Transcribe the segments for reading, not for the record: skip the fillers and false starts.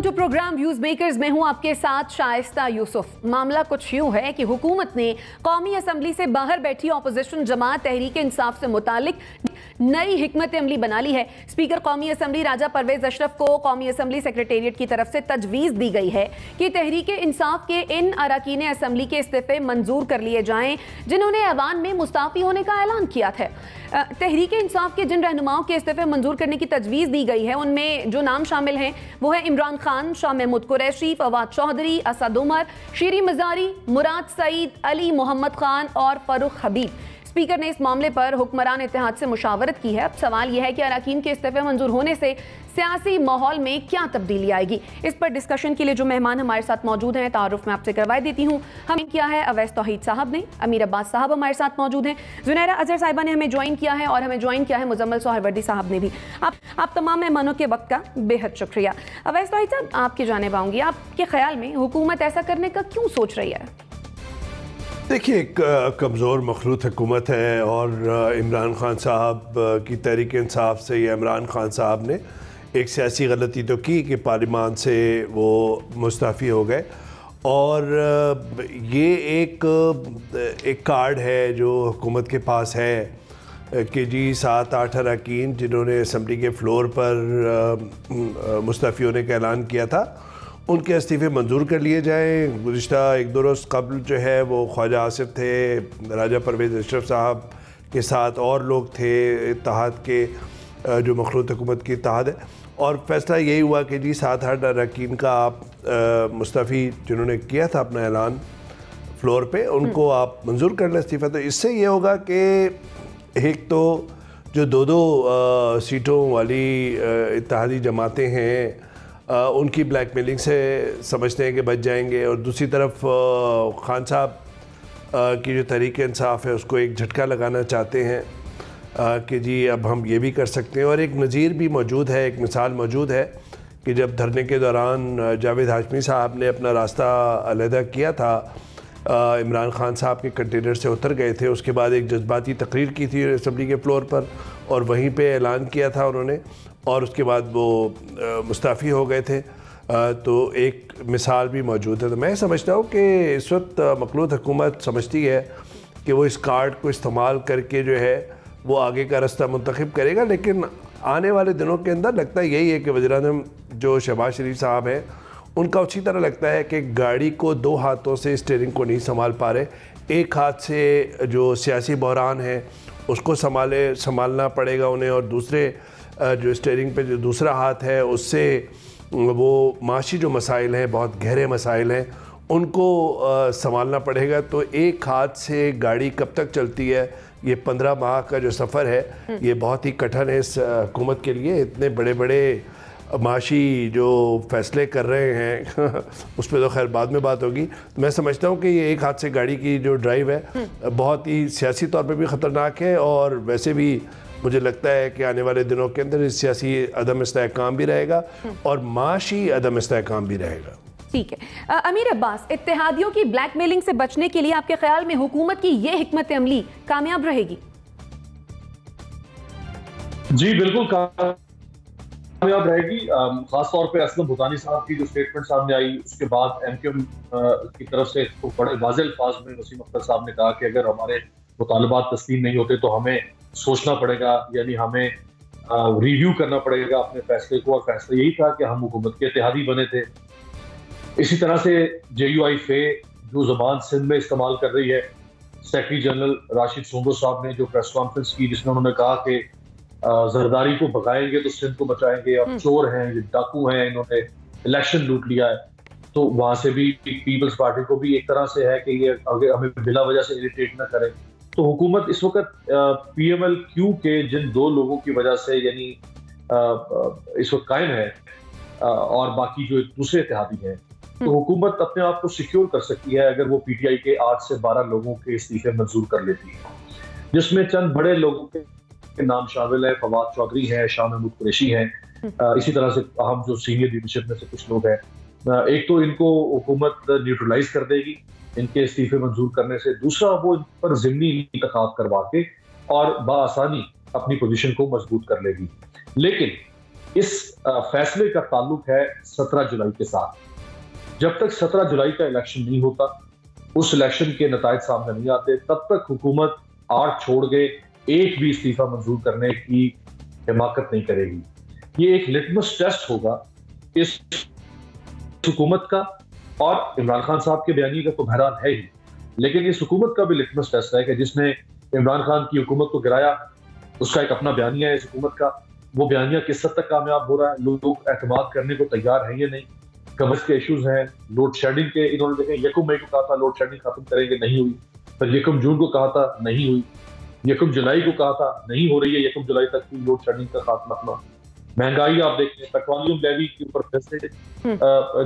To programme views makers में हूं आपके साथ शाइस्ता यूसुफ। मामला कुछ यूं है कि हुकूमत ने कौमी असम्बली से बाहर बैठी अपोजिशन जमात तहरीक इंसाफ से मुतालिक नई हिकमत अमली बना ली है। स्पीकर कौमी असम्बली राजा परवेज अशरफ को कौमी असम्बली सेक्रेटेरिएट की तरफ से तजवीज़ दी गई है कि तहरीक इंसाफ के इन अरकान असम्बली के इस्तीफे मंजूर कर लिए जाएं जिन्होंने ऐवान में मुस्ताफ़ी होने का ऐलान किया था। तहरीक इंसाफ के जिन रहनुमाओं के इस्तीफे मंजूर करने की तजवीज़ दी गई है उनमें जो नाम शामिल हैं वो है इमरान खान, शाह महमूद कुरैशी, फवाद चौधरी, असद उमर, शीरी मज़ारी, मुराद सईद, अली मोहम्मद खान और फरूख हबीब। स्पीकर ने इस मामले पर हुक्मरान इत्तेहाद से मुशावरत की है। अब सवाल यह है कि अरकान के इस्तीफे मंजूर होने से सियासी माहौल में क्या तब्दीली आएगी। इस पर डिस्कशन के लिए जो मेहमान हमारे साथ मौजूद हैं तारुफ में आपसे करवा देती हूँ। हमें किया है अवैस तौहीद साहब ने, अमीर अब्बास साहब हमारे साथ मौजूद हैं, जुनैरा अजहर साहिबा ने हमें ज्वाइन किया है और हमें ज्वाइन किया है मुजम्मल सोहरवर्दी साहब ने भी। आप तमाम मेहमानों के वक्त का बेहद शुक्रिया। अवैस तौहीद साहब, आपकी जानिब आऊँगी। आपके ख्याल में हुकूमत ऐसा करने का क्यों सोच रही है? देखिए, एक कमज़ोर मखलूत हुकूमत है और इमरान खान साहब की तहरीक इंसाफ से या इमरान खान साहब ने एक सियासी गलती तो की कि पार्लिमान से वो मुस्ताफ़ी हो गए और ये एक कार्ड है जो हुकूमत के पास है कि जी 7-8 अरकान जिन्होंने असम्बली के फ्लोर पर मुस्ताफ़ी होने का ऐलान किया था उनके इस्तीफ़े मंजूर कर लिए जाएँ। गुज़िश्ता 1-2 रोज़ कबल जो है वो ख्वाजा आसिफ थे, राजा परवेज़ अशरफ साहब के साथ और लोग थे इत्तेहाद के, जो मखलूत हुकूमत की इत्तेहाद है, और फ़ैसला यही हुआ कि जी 7-8 अरकान का आप मुस्ताफ़ी जिन्होंने किया था अपना ऐलान फ्लोर पे उनको आप मंजूर कर लें इस्तीफ़ा। तो इससे ये होगा कि एक तो जो 2-2 सीटों वाली इत्तेहादी जमातें हैं उनकी ब्लैकमेलिंग से समझते हैं कि बच जाएंगे, और दूसरी तरफ खान साहब की जो तहरीक इंसाफ है उसको एक झटका लगाना चाहते हैं कि जी अब हम ये भी कर सकते हैं। और एक नज़ीर भी मौजूद है, एक मिसाल मौजूद है कि जब धरने के दौरान जावेद हाशमी साहब ने अपना रास्ता अलहदा किया था, इमरान खान साहब के कंटेनर से उतर गए थे, उसके बाद एक जज्बाती तकरीर की थी असम्बली के फ्लोर पर और वहीं पे ऐलान किया था उन्होंने, और उसके बाद वो मुस्ताफ़ी हो गए थे। तो एक मिसाल भी मौजूद है। तो मैं समझता हूँ कि इस वक्त मखलूत हुकूमत समझती है कि वो इस कार्ड को इस्तेमाल करके जो है वो आगे का रास्ता मुंतखब करेगा, लेकिन आने वाले दिनों के अंदर लगता है यही है कि वज़ीर-ए-आज़म जो शहबाज शरीफ साहब हैं उनका उसी तरह लगता है कि गाड़ी को 2 हाथों से स्टीयरिंग को नहीं संभाल पा रहे, एक हाथ से जो सियासी बहरान है उसको संभालना पड़ेगा उन्हें, और दूसरे जो स्टीयरिंग पे जो दूसरा हाथ है उससे वो माशी जो मसाइल हैं, बहुत गहरे मसाइल हैं, उनको संभालना पड़ेगा। तो एक हाथ से गाड़ी कब तक चलती है, ये 15 माह का जो सफ़र है ये बहुत ही कठिन है इस हुकूमत के लिए। इतने बड़े बड़े माशी जो फ़ैसले कर रहे हैं उस पर तो खैर बाद में बात होगी। मैं समझता हूँ कि ये एक हाथ से गाड़ी की जो ड्राइव है बहुत ही सियासी तौर पे भी ख़तरनाक है, और वैसे भी मुझे लगता है कि आने वाले दिनों के अंदर इस सियासी अदम इस्तेहकाम भी रहेगा और माशी अदम इस्तेहकाम भी रहेगा। ठीक है अमीर अब्बास, इत्तेहादियों की ब्लैकमेलिंग से बचने के लिए आपके ख्याल में हुकूमत की ये हिकमत अमली कामयाब रहेगी? जी बिल्कुल कामयाब रहेगी। खासतौर पे असलम भूटानी साहब की जो स्टेटमेंट सामने आई उसके बाद एमक्यूएम की तरफ से तो बड़े वाज़ेह अल्फाज में वसीम अख्तर साहब ने कहा कि अगर हमारे मुतालबात तस्लीम नहीं होते तो हमें सोचना पड़ेगा, यानी हमें रिव्यू करना पड़ेगा अपने फैसले को, और फैसला यही था कि हम हुकूमत के इत्तेहादी बने थे। इसी तरह से JUI फे जो ज़बान सिंध में इस्तेमाल कर रही है, सेक्रेटरी जनरल राशिद सोंगो साहब ने जो प्रेस कॉन्फ्रेंस की जिसमें उन्होंने कहा कि जरदारी को भगाएंगे तो सिंध को बचाएंगे, अब चोर हैं, ये डाकू हैं, इन्होंने इलेक्शन लूट लिया है। तो वहाँ से भी पीपल्स पार्टी को भी एक तरह से है कि ये आगे हमें बिला वजह से इरिटेट ना करें। तो हुकूमत इस वक्त PMLQ के जिन 2 लोगों की वजह से यानी इस वक्त कायम है और बाकी जो दूसरे इत्तेहादी हैं, तो हुकूमत अपने आप को सिक्योर कर सकती है अगर वो PTI के 8 से 12 लोगों के इस्तीफे मंजूर कर लेती है, जिसमें चंद बड़े लोगों के नाम शामिल है। फवाद चौधरी है, शाह महमूद कुरैशी हैं, इसी तरह से हम जो सीनियर लीडरशिप में से कुछ लोग हैं। एक तो इनको हुकूमत न्यूट्रलाइज कर देगी इनके इस्तीफे मंजूर करने से, दूसरा वो इन पर ज़िमनी इंतखाब करवा के और बआसानी अपनी पोजीशन को मजबूत कर लेगी। लेकिन اس فیصلے کا تعلق ہے 17 جولائی کے ساتھ. جب تک 17 جولائی کا الیکشن نہیں ہوتا، اس الیکشن کے نتائج سامنے نہیں آتے، تب تک حکومت آرٹ چھوڑ کے ایک بھی استعفیٰ منظور کرنے کی حماقت نہیں کرے گی. یہ ایک لٹمس ٹیسٹ ہوگا اس حکومت کا، اور عمران خان صاحب کے بیانیے کا تو بہرحال ہے ہی، لیکن اس حکومت کا بھی لٹمس ٹیسٹ ہے کہ جس نے عمران خان کی حکومت کو گرایا، اس کا ایک اپنا بیانیہ ہے اس حکومت کا. وہ بیانیہ کس حد تک کامیاب ہو رہا ہے، لوگ اعتماد کرنے کو تیار ہیں یا نہیں. قبض کے ایشوز ہیں، لوڈ شیڈنگ کے، انہوں نے دیکھیں 1 مئی کو کہا تھا لوڈ شیڈنگ ختم کریں گے، نہیں ہوئی. پھر 1 جون کو کہا تھا، نہیں ہوئی. 1 جولائی کو کہا تھا، نہیں ہو رہی ہے 1 جولائی تک کی لوڈ شیڈنگ کا خاتمہ. مہنگائی آپ دیکھ لیں، پیٹرولیم لیوی کے اوپر پھر سے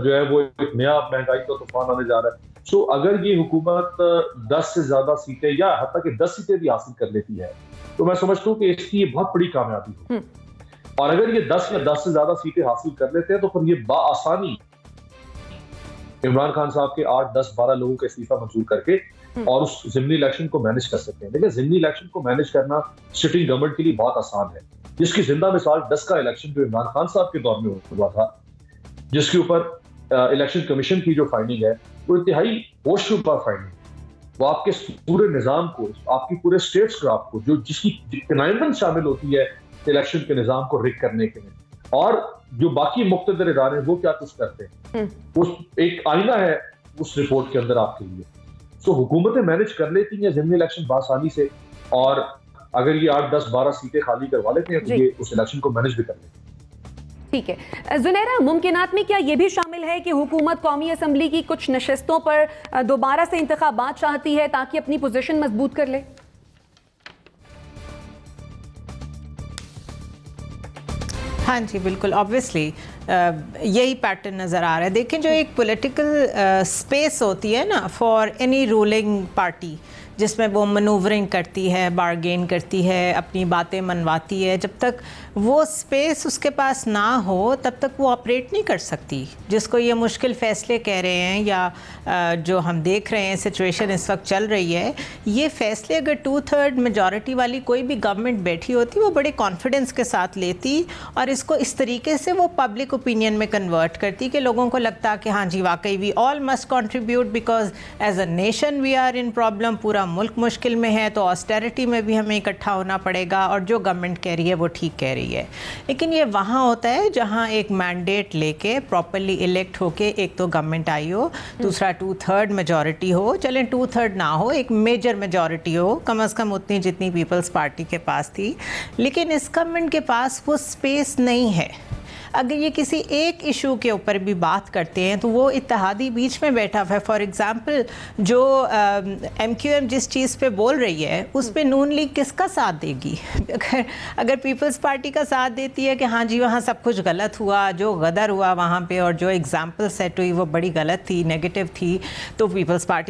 جو ہے وہ ایک نیا مہنگائی کا طوفان آنے جا رہا ہے. سو اگر یہ حکومت 10 سے زیادہ سیٹیں یا حتیٰ کہ 10 سیٹیں بھی حاصل کر لیتی ہے تو میں سمجھتا ہوں کہ اس کی یہ بہت بڑی کامیابی ہو. اور اگر یہ 10 یا 10 سے زیادہ سیٹیں حاصل کر لیتے ہیں تو پھر یہ بآسانی عمران خان صاحب کے 8 10 12 لوگوں کا استعفیٰ منظور کر کے اور اس ضمنی الیکشن کو مینج کر سکتے ہیں. لیکن ضمنی الیکشن کو مینج کرنا سٹنگ گورنمنٹ کے لیے بہت آسان ہے. جس کی زندہ مثال 10 کا الیکشن جو عمران خان صاحب کے دور میں ہوا تھا، جس کے اوپر الیکشن کمیشن کی جو فائنڈنگ ہے وہ انتہائی ہوش کے اوپر فائنڈنگ. وہ آپ کے پورے نظام کو، آپ کی پورے اسٹیٹس کرافٹ کو، جو جس کی کنائنمنٹ شامل ہوتی ہے الیکشن کے نظام کو ریگ کرنے کے لیے، اور جو باقی مقتدر ادارے ہیں وہ کیا کچھ کرتے ہیں، وہ ایک آئینہ ہے اس رپورٹ کے اندر آپ کے لیے. سو حکومتیں مینج کر لیتی ہیں ضمنی الیکشن بآسانی سے، اور اگر یہ 8 10 12 سیٹیں خالی کروا لیتے ہیں تو یہ اس الیکشن کو مینج بھی کر لیتے ہیں. ٹھیک ہے زنیرہ، ممکنات میں کیا یہ بھی شامل ہے کہ حکومت قومی اسمبلی کی کچھ نشستوں پر دوبارہ سے انتخابات چاہتی ہے تاکہ اپنی پوزیشن مضبوط کر لے؟ ہاں جی بالکل، آبویسلی یہی پیٹرن نظر آ رہا ہے. دیکھیں جو ایک پولیٹیکل اسپیس ہوتی ہے نا فار اینی رولنگ پارٹی، جس میں وہ منوورنگ کرتی ہے، بارگین کرتی ہے، اپنی باتیں منواتی ہے، جب تک وہ اسپیس اس کے پاس نہ ہو تب تک وہ آپریٹ نہیں کر سکتی. جس کو یہ مشکل فیصلے کہہ رہے ہیں یا جو ہم دیکھ رہے ہیں سچویشن اس وقت چل رہی ہے، یہ فیصلے اگر 2/3 میجورٹی والی کوئی بھی گورنمنٹ بیٹھی ہوتی وہ بڑے کانفیڈنس کے ساتھ لیتی اور اس کو اس طریقے سے وہ پبلک اوپینین میں کنورٹ کرتی کہ لوگوں کو لگتا کہ ہاں جی واقعی we all must contribute because as a nation we are in problem, پورا ملک مشکل میں ہے تو آسٹیرٹی میں بھی ہمیں اکٹھا ہونا پڑے گا، اور جو گورنمنٹ کہہ رہی ہے وہ ٹھیک کہہ رہی ہے. لیکن یہ وہاں ہوتا ہے جہاں ایک مینڈیٹ لے کے پراپرلی الیکٹ ہو کے ایک تو گورنمنٹ آئی ہو، دوسرا 2/3 میجورٹی ہو، چلیں 2/3 نہ ہو، ایک میجر میجورٹی ہو، کم از کم اتنی جتنی پیپلز پارٹی کے پاس تھی. لیکن اس گورنمنٹ کے پاس وہ اسپیس نہیں ہے. اگر یہ کسی ایک ایشو کے اوپر بھی بات کرتے ہیں تو وہ اتحادی بیچ میں بیٹھا ہوا ہے. فار ایگزامپل جو ایم کیو ایم جس چیز پہ بول رہی ہے اس پہ نون لیگ کس کا ساتھ دے گی؟ اگر پیپلز پارٹی کا ساتھ دیتی ہے کہ ہاں جی وہاں سب کچھ غلط ہوا، جو غدر ہوا وہاں پہ اور جو ایگزامپل سیٹ ہوئی وہ بڑی غلط تھی، نیگیٹو تھی، تو پیپلز پارٹی